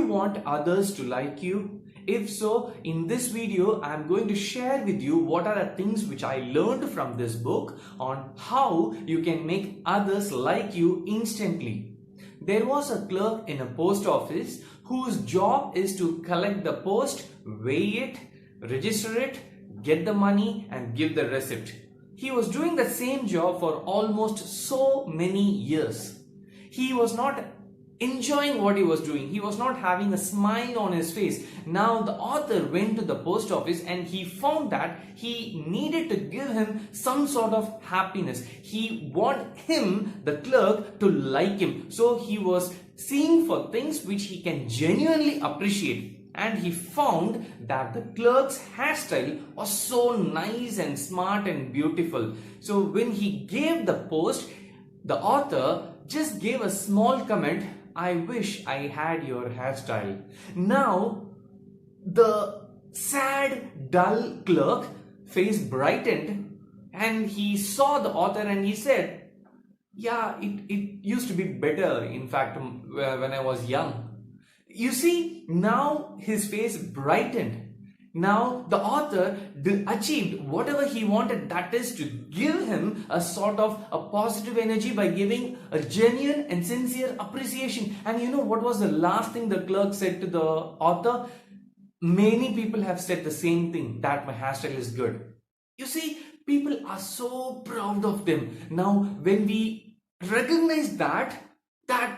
want others to like you? If so, in this video, I am going to share with you what are the things which I learned from this book on how you can make others like you instantly. There was a clerk in a post office whose job is to collect the post, weigh it, register it, get the money and give the receipt. He was doing the same job for almost so many years. He was not enjoying what he was doing. He was not having a smile on his face. Now the author went to the post office and he found that he needed to give him some sort of happiness. He wanted him, the clerk, to like him. So he was seeing for things which he can genuinely appreciate. And he found that the clerk's hairstyle was so nice and smart and beautiful. So when he gave the post, the author just gave a small comment, "I wish I had your hairstyle." Now, the sad, dull clerk face brightened and he saw the author and he said, "Yeah, it used to be better, in fact, when I was young." You see, now his face brightened. Now the author achieved whatever he wanted, that is to give him a sort of a positive energy by giving a genuine and sincere appreciation. And you know what was the last thing the clerk said to the author? Many people have said the same thing, that my hairstyle is good. You see, people are so proud of them. Now when we recognize that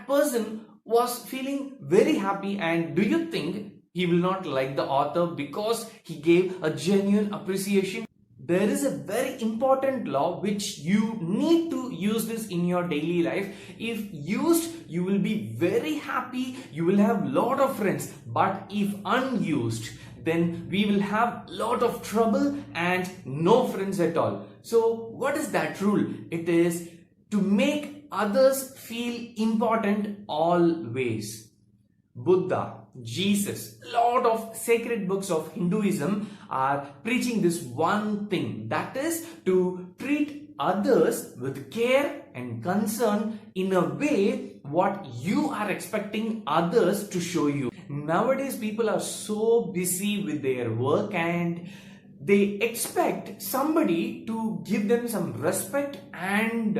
person was feeling very happy, and do you think he will not like the author because he gave a genuine appreciation? There is a very important law which you need to use this in your daily life. If used, you will be very happy, you will have lot of friends. But if unused, then we will have lot of trouble and no friends at all. So what is that rule? It is to make others feel important always. Buddha, Jesus, a lot of sacred books of Hinduism are preaching this one thing, that is to treat others with care and concern in a way what you are expecting others to show you. Nowadays people are so busy with their work and they expect somebody to give them some respect and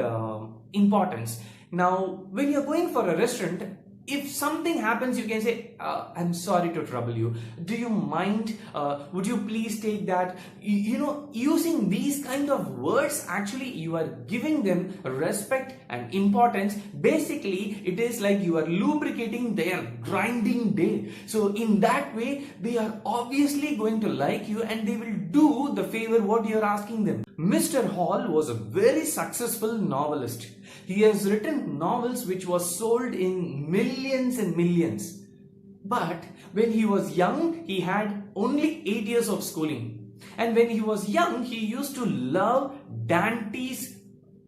importance. Now when you're going for a restaurant, if something happens, you can say, "I'm sorry to trouble you. Do you mind? Would you please take that?" You know, using these kind of words, actually you are giving them respect and importance. Basically, it is like you are lubricating their grinding day. So in that way, they are obviously going to like you and they will do the favor what you are asking them. Mr. Hall was a very successful novelist. He has written novels which was sold in millions and millions. But when he was young, he had only 8 years of schooling. And when he was young, he used to love Dante's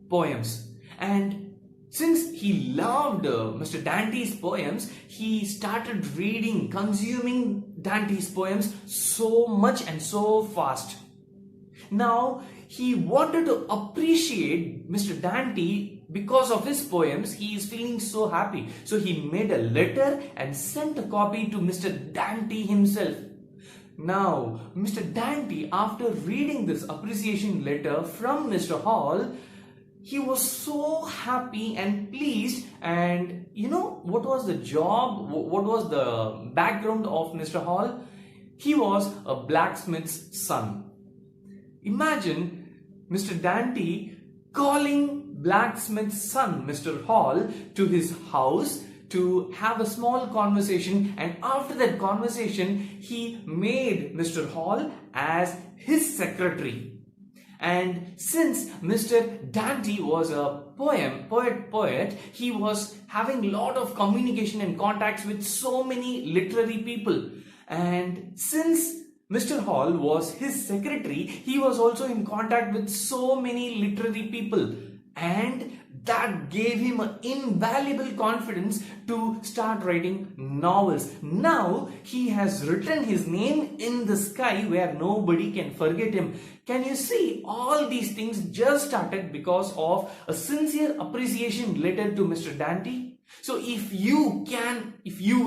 poems. And since he loved Mr. Dante's poems, he started reading, consuming Dante's poems so much and so fast. Now, he wanted to appreciate Mr. Dante because of his poems. He is feeling so happy. So he made a letter and sent a copy to Mr. Dante himself. Now, Mr. Dante, after reading this appreciation letter from Mr. Hall, he was so happy and pleased. And you know what was the job? What was the background of Mr. Hall? He was a blacksmith's son. Imagine Mr. Dante calling blacksmith's son, Mr. Hall, to his house to have a small conversation, and after that conversation, he made Mr. Hall as his secretary. And since Mr. Dante was a poet, he was having a lot of communication and contacts with so many literary people. And since Mr. Hall was his secretary, he was also in contact with so many literary people. And that gave him an invaluable confidence to start writing novels. Now he has written his name in the sky where nobody can forget him. Can you see, all these things just started because of a sincere appreciation letter to Mr. Dante? So if you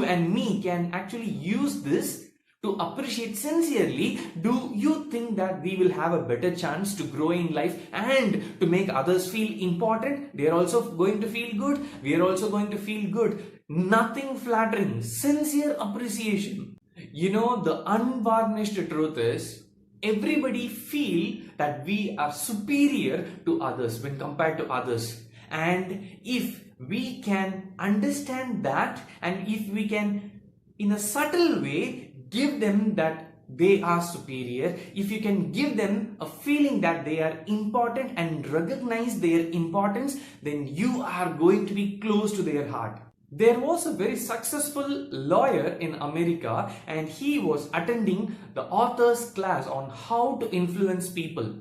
and me can actually use this to appreciate sincerely, do you think that we will have a better chance to grow in life and to make others feel important? They are also going to feel good. We are also going to feel good. Nothing flattering, sincere appreciation. You know, the unvarnished truth is everybody feel that we are superior to others when compared to others. And if we can understand that, and if we can in a subtle way give them that they are superior, if you can give them a feeling that they are important and recognize their importance, then you are going to be close to their heart. There was a very successful lawyer in America, and he was attending the author's class on how to influence people.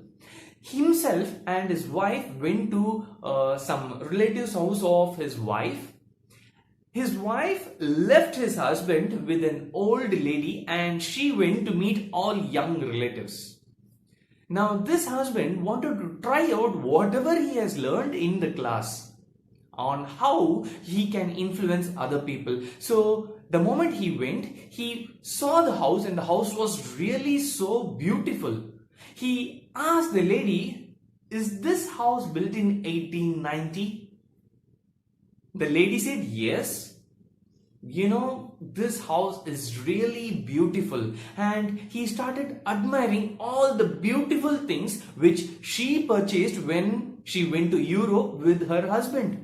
Himself and his wife went to some relative's house of his wife. His wife left his husband with an old lady, and she went to meet all young relatives. Now this husband wanted to try out whatever he has learned in the class on how he can influence other people. So the moment he went, he saw the house, and the house was really so beautiful. He asked the lady, "Is this house built in 1890? The lady said, "Yes. You know, this house is really beautiful." And he started admiring all the beautiful things which she purchased when she went to Europe with her husband.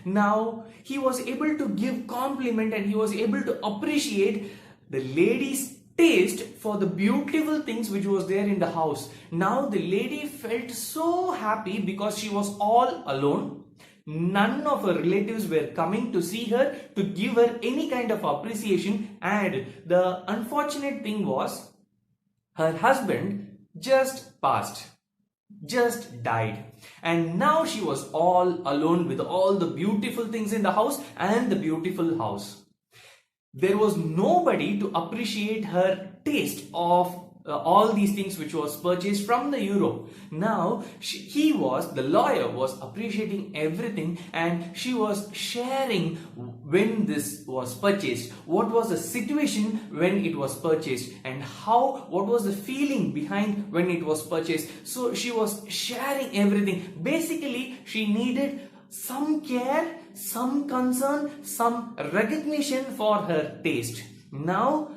Now he was able to give compliment, and he was able to appreciate the lady's taste for the beautiful things which was there in the house. Now the lady felt so happy because she was all alone. None of her relatives were coming to see her to give her any kind of appreciation, and the unfortunate thing was her husband just passed, just died, and now she was all alone with all the beautiful things in the house and the beautiful house. There was nobody to appreciate her taste of all these things which was purchased from the Europe. Now the lawyer was appreciating everything, and she was sharing when this was purchased, what was the situation when it was purchased, and what was the feeling behind when it was purchased. So she was sharing everything. Basically, she needed some care, some concern, some recognition for her taste. Now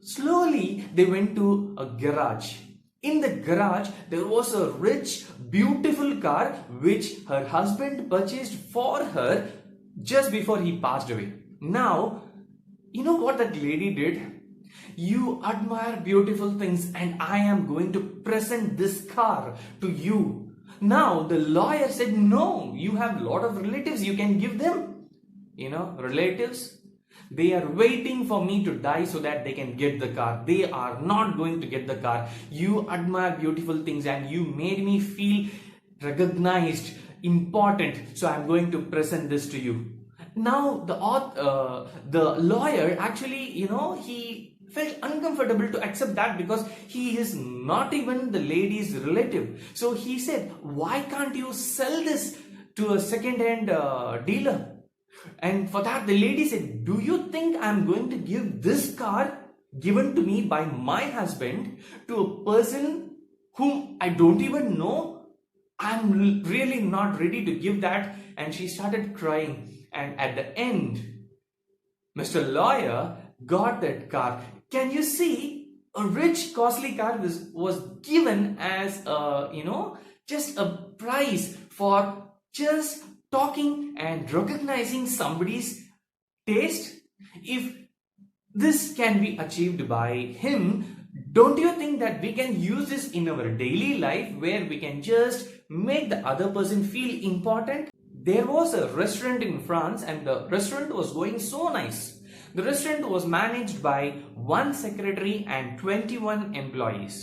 slowly they went to a garage. In the garage there was a rich, beautiful car which her husband purchased for her just before he passed away. Now, you know what that lady did? "You admire beautiful things, and I am going to present this car to you." Now the lawyer said, "No, you have a lot of relatives, you can give them. You know, relatives, they are waiting for me to die so that they can get the car. They are not going to get the car. You admire beautiful things, and you made me feel recognized, important, so I'm going to present this to you." Now the lawyer actually, he felt uncomfortable to accept that because he is not even the lady's relative. So he said, "Why can't you sell this to a second-hand dealer?" And for that the lady said, "Do you think I'm going to give this car given to me by my husband to a person whom I don't even know? I'm really not ready to give that." And she started crying. And at the end, Mr. Lawyer got that car. Can you see? A rich, costly car was given as just a prize for just talking and recognizing somebody's taste. If this can be achieved by him, don't you think that we can use this in our daily life, where we can just make the other person feel important? There was a restaurant in France, and the restaurant was going so nice. The restaurant was managed by one secretary and 21 employees.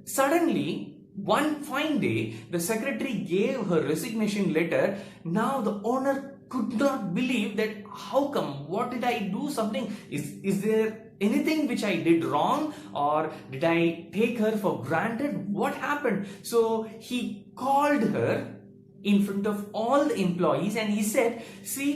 Suddenly, one fine day, the secretary gave her resignation letter. Now the owner could not believe that. How come? What did I do? Something? Is there anything which I did wrong, or did I take her for granted? What happened? So he called her in front of all the employees, and he said, "See,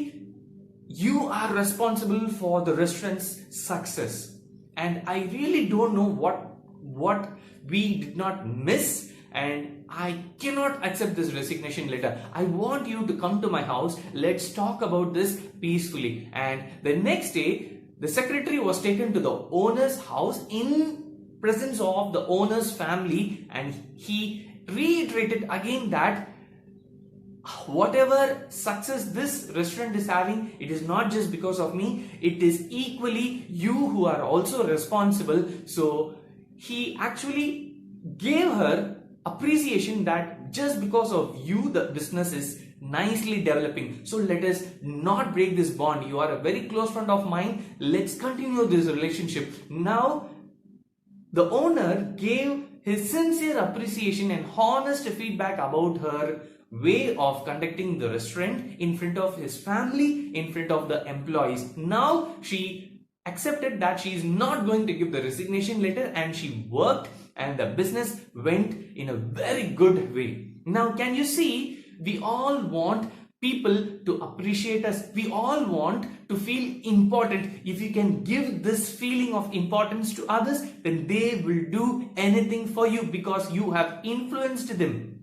you are responsible for the restaurant's success. And I really don't know what we did not miss, and I cannot accept this resignation letter. I want you to come to my house. Let's talk about this peacefully. And the next day, the secretary was taken to the owner's house in presence of the owner's family, and he reiterated again that whatever success this restaurant is having, it is not just because of me, it is equally you who are also responsible. So he actually gave her appreciation that just because of you the business is nicely developing. So let us not break this bond. You are a very close friend of mine. Let's continue this relationship. Now the owner gave his sincere appreciation and honest feedback about her way of conducting the restaurant in front of his family, in front of the employees. Now she accepted that she is not going to give the resignation letter, and she worked, and the business went in a very good way. Now can you see, we all want people to appreciate us. We all want to feel important. If you can give this feeling of importance to others, then they will do anything for you because you have influenced them.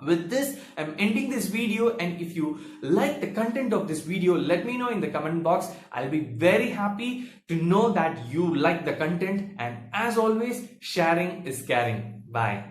With this, I'm ending this video, and if you like the content of this video, let me know in the comment box. I'll be very happy to know that you like the content, and as always, sharing is caring. Bye.